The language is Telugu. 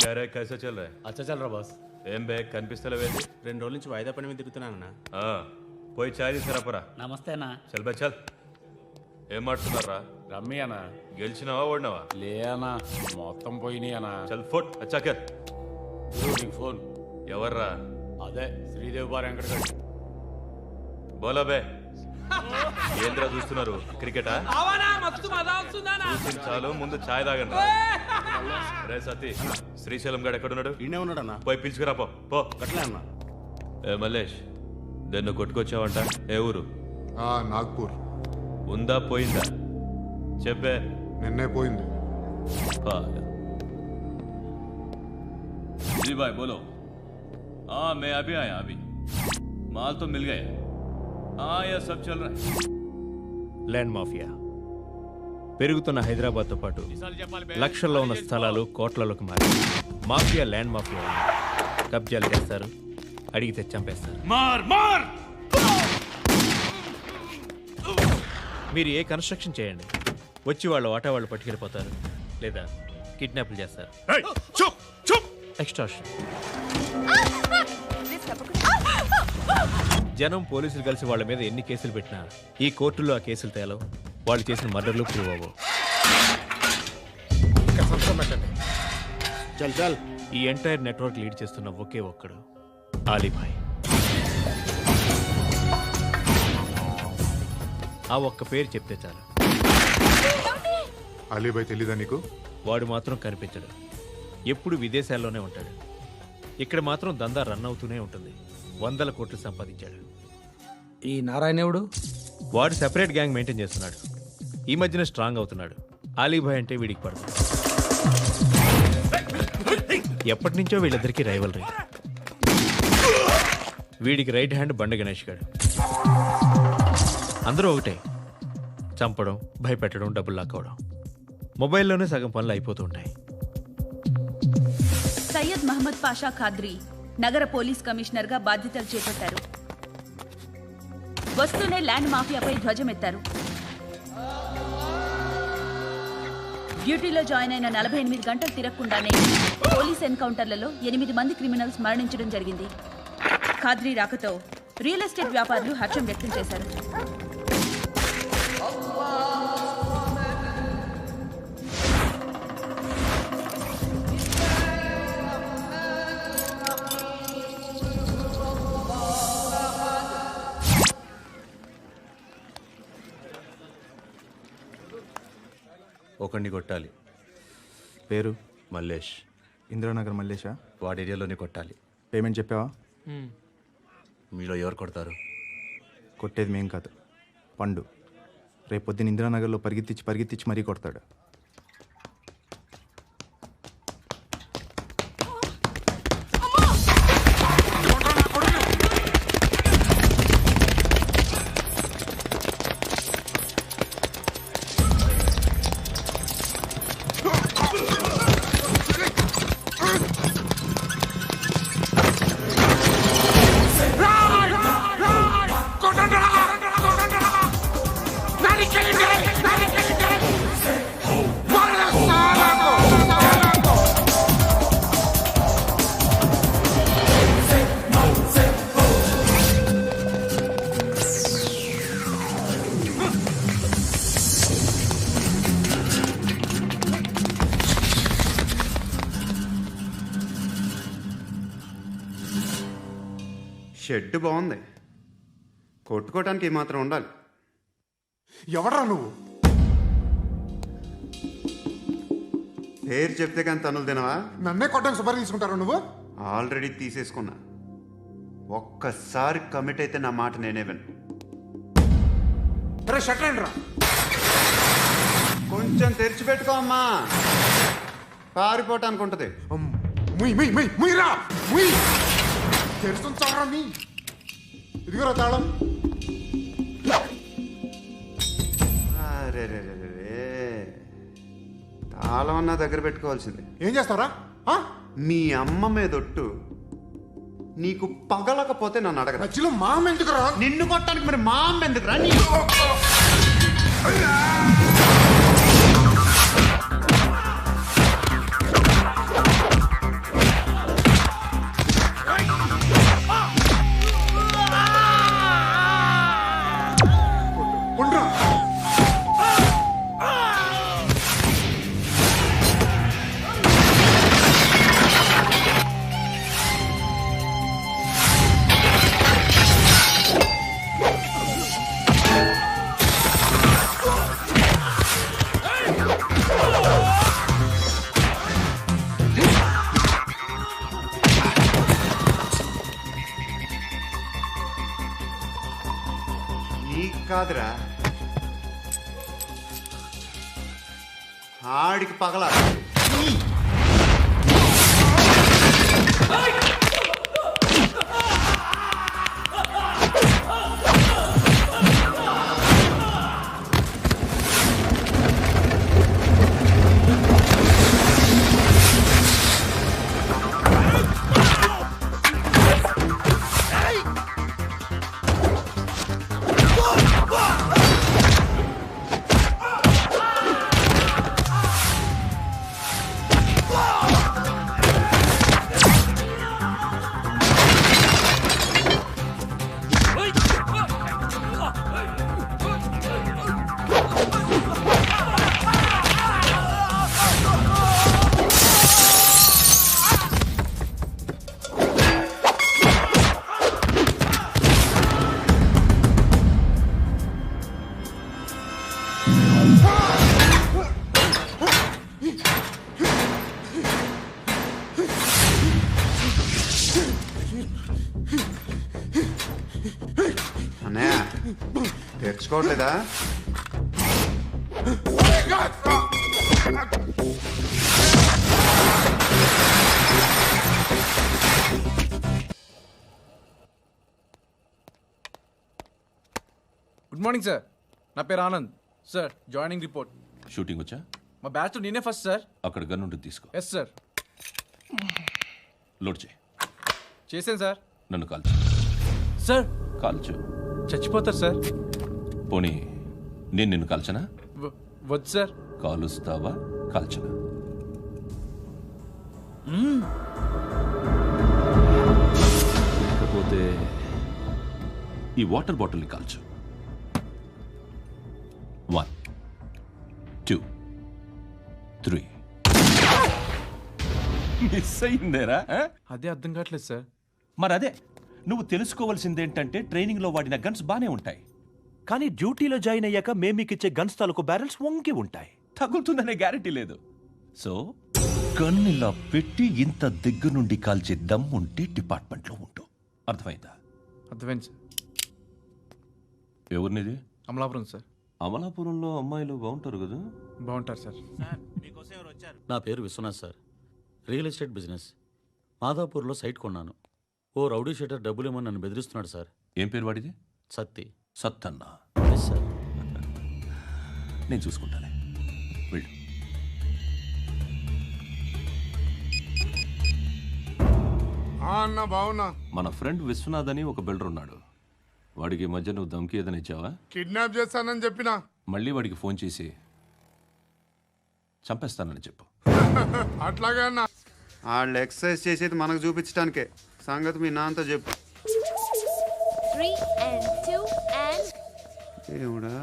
क्या रे कैसा चल रहा है? అచ్చా చల్లరా బాస్. ఏం బే కనిపిస్తలేవేంది? 2 రోజుల నుంచి వాయిదా పని మీద తిరుగుతున్నానన్నా. పోయి చాయ్ తీసుకురాపరా. నమస్తే అన్న. చల్ బే చల్. ఏం మాట్లాడుతున్నారా? రమ్మి అన్న. గెలిచినావా ఓడినావా? లే అన్న, మొత్తం పోయినాయి అన్న. చల్ ఫోట్ అచ్చాకర్. నీకు ఫోన్. ఎవర్రా? అదే శ్రీదేవి బార్ వెంకటగడ్. బోలా బే. ఏంద్రా చూస్తున్నారు? క్రికెటా? చూసింది చాలు, ముందు చాయ్ తాగండి. రే సతీ, శ్రీశైలం గడు ఎక్కడున్నాడు? ఈయనే ఉన్నాడన్నా. పోయి పిలుచుకురా పో. అట్లే అన్న. ఏ మల్లేష్, దన్ను కొట్టుకొచ్చావంట? ఏ ఊరు? నాగ్పూర్. ఉందా పోయిందా చెప్పే. నిన్నే పోయింది. जी भाई बोलो. हाँ मैं अभी आया अभी. माल तो मिल गया. हाँ यह सब चल रहा है. ల్యాండ్ మాఫియా పెరుగుతున్న హైదరాబాద్తో పాటు లక్షల్లో ఉన్న స్థలాలు కోట్లలోకి మారి మాఫియా ల్యాండ్ మాఫియా కబ్జాలు చేస్తారు, అడిగితే చంపేస్తారు. మీరు ఏ కన్స్ట్రక్షన్ చేయండి, వచ్చి వాళ్ళు వాటా వాళ్ళు పట్టుకెళ్ళిపోతారు, లేదా కిడ్నాప్లు చేస్తారు. ఎక్స్టార్షన్. జనం పోలీసులు కలిసి వాళ్ళ మీద ఎన్ని కేసులు పెట్టినా ఈ కోర్టుల్లో ఆ కేసులు తేలవు, వాళ్ళు చేసిన మర్డర్లు ప్రూవ్ అవ్వవు. చల్ చల్. ఈ ఎంటైర్ నెట్వర్క్ లీడ్ చేస్తున్న ఒకే ఒక్కడు ఆలీభాయ్. ఆ ఒక్క పేరు చెప్తే చాలు. అలీబాయ్ తెలీదా నీకు? వాడు మాత్రం కనిపించడు, ఎప్పుడు విదేశాల్లోనే ఉంటాడు. ఇక్కడ మాత్రం దందా రన్ అవుతూనే ఉంటుంది. 100 కోట్లు సంపాదించాడు. ఈ నారాయణవుడు వాడు సెపరేట్ గ్యాంగ్ మెయింటైన్ చేస్తున్నాడు. ఈ మధ్యన స్ట్రాంగ్ అవుతున్నాడు. ఆలీభాయ్ అంటే వీడికి పడుతుంది. ఎప్పటి నుంచో వీళ్ళిద్దరికీ రైవలరీ. వీడికి రైట్ హ్యాండ్ బండ గణేష్ గాడు. అందరూ ఒకటే, చంపడం, భయపెట్టడం, డబ్బులు లాక్కోవడం. మొబైల్లోనే సగం పనులు అయిపోతూ ఉంటాయి. సయ్యద్ మహమ్మద్ పాషా ఖాద్రీ నగర పోలీస్ కమిషనర్ గా బాధ్యతలు చేపట్టారు. వస్తూనే ల్యాండ్ మాఫియాపై ధ్వజమెత్తారు. డ్యూటీలో జాయిన్ అయిన 48 గంటలు తిరగకుండానే పోలీస్ ఎన్కౌంటర్లలో 8 మంది క్రిమినల్స్ మరణించడం జరిగింది. ఖాద్రీ రాకతో రియల్ ఎస్టేట్ వ్యాపారులు హర్షం వ్యక్తం చేశారు. ఒకడిని కొట్టాలి. పేరు? మల్లేష్. ఇందిరానగర్ మల్లేషా? వాడి ఏరియాలోనే కొట్టాలి. పేమెంట్ చెప్పావా? మీలో ఎవరు కొడతారు? కొట్టేది మేం కాదు, పండు. రేపొద్దున ఇందిరానగర్లో పరిగెత్తించి మరీ కొడతాడు. షెడ్ బాగుంది, కొట్టుకోవటానికి ఏమాత్రం ఉండాలి. ఎవడ్రా నువ్వు? పేరు చెప్తే కానీ తనులు తినవా? నన్నే కొట్టడానికి సుపారీ తీసుకుంటారా నువ్వు? ఆల్రెడీ తీసేసుకున్నా. ఒక్కసారి కమిట్ అయితే నా మాట నేనే విను. షట్ రా. కొంచెం తెరిచిపెట్టుకో అమ్మా, పారిపోవటానికి ఉంటుంది. తెరుస్తుంచారా మీ? ఇదిగోరా తాళం. అరే తాళం అన్నా దగ్గర పెట్టుకోవాల్సింది. ఏం చేస్తావరా? మీ అమ్మ మీదొట్టు, నీకు పగలకపోతే నన్ను అడగ. మధ్యలో మా అమ్మ ఎందుకురా? నిన్ను కొట్టడానికి మరి మా అమ్మ ఎందుకురా? కాదురా, ఆడికి పగల. అన్నయ్య తెచ్చుకోవట్లేదా? గుడ్ మార్నింగ్ సార్, నా పేరు Anand sir. Joining report. Shooting వచ్చా? మా బ్యాచ్లో నేనే ఫస్ట్ సార్. అక్కడ గన్ ఉంటుంది, తీసుకో. Yes sir. లోడ్ చేయి. చేశాను సార్. నన్ను కాల్చు. సార్ కాల్చు. చచ్చిపోతారు సార్. పోనీ నేను నిన్ను కాల్చనా? వద్దు సార్. కాలుస్తావా కాల్చనా? లేకపోతే ఈ వాటర్ బాటిల్ని కాల్చు. 1 2 3. మిస్ అయిందేరా? అదే అర్థం కావట్లేదు సార్. మరి అదే నువ్వు తెలుసుకోవాల్సిందేంటంటే ట్రైనింగ్లో వాడిన గన్స్ బానే ఉంటాయి, కానీ డ్యూటీలో జాయిన్ అయ్యాక మేము మీకు ఇచ్చే గన్స్ తాలూకు బ్యారెల్స్ వంగి ఉంటాయి. తగులుతుందనే గ్యారెంటీ లేదు. సో గన్ ఇలా పెట్టి ఇంత దగ్గర నుండి కాల్చే దమ్ ఉంటే డిపార్ట్మెంట్లో ఉంటూ. అర్థమైందా? అర్థమైంది సార్. ఎవరినిది? అమలాపురం సార్. అమలాపురంలో అమ్మాయిలు బాగుంటారు కదా? బాగుంటారు సార్. నా పేరు Vishwanath sir. Real estate business. మాదాపూర్లో సైట్ కొన్నాను. ఓ రౌడీ షీటర్ డబ్బులు ఇవ్వమని నన్ను బెదిరిస్తున్నాడు సార్. ఏం పేరు వాడిది? సత్తి. సత్తన్న. Yes sir. నేను చూసుకుంటానే, వెళ్ళు. అన్న బావున్నా. మన ఫ్రెండ్ విశ్వనాథ్ అని ఒక బిల్డర్ ఉన్నాడు. వాడికి ఈ మధ్య నువ్వు ధమ్కి ఏదైనా ఇచ్చావా? కిడ్నాప్ చేస్తానని చెప్పినా. మళ్ళీ వాడికి ఫోన్ చేసి చంపేస్తానని చెప్పు. అట్లాగే అన్న. వాళ్ళు ఎక్సర్సైజ్ చేసేది మనకు చూపించడానికే. సంగతి మీ నాన్నతో చెప్పు. 3 and 2 and దేవుడా.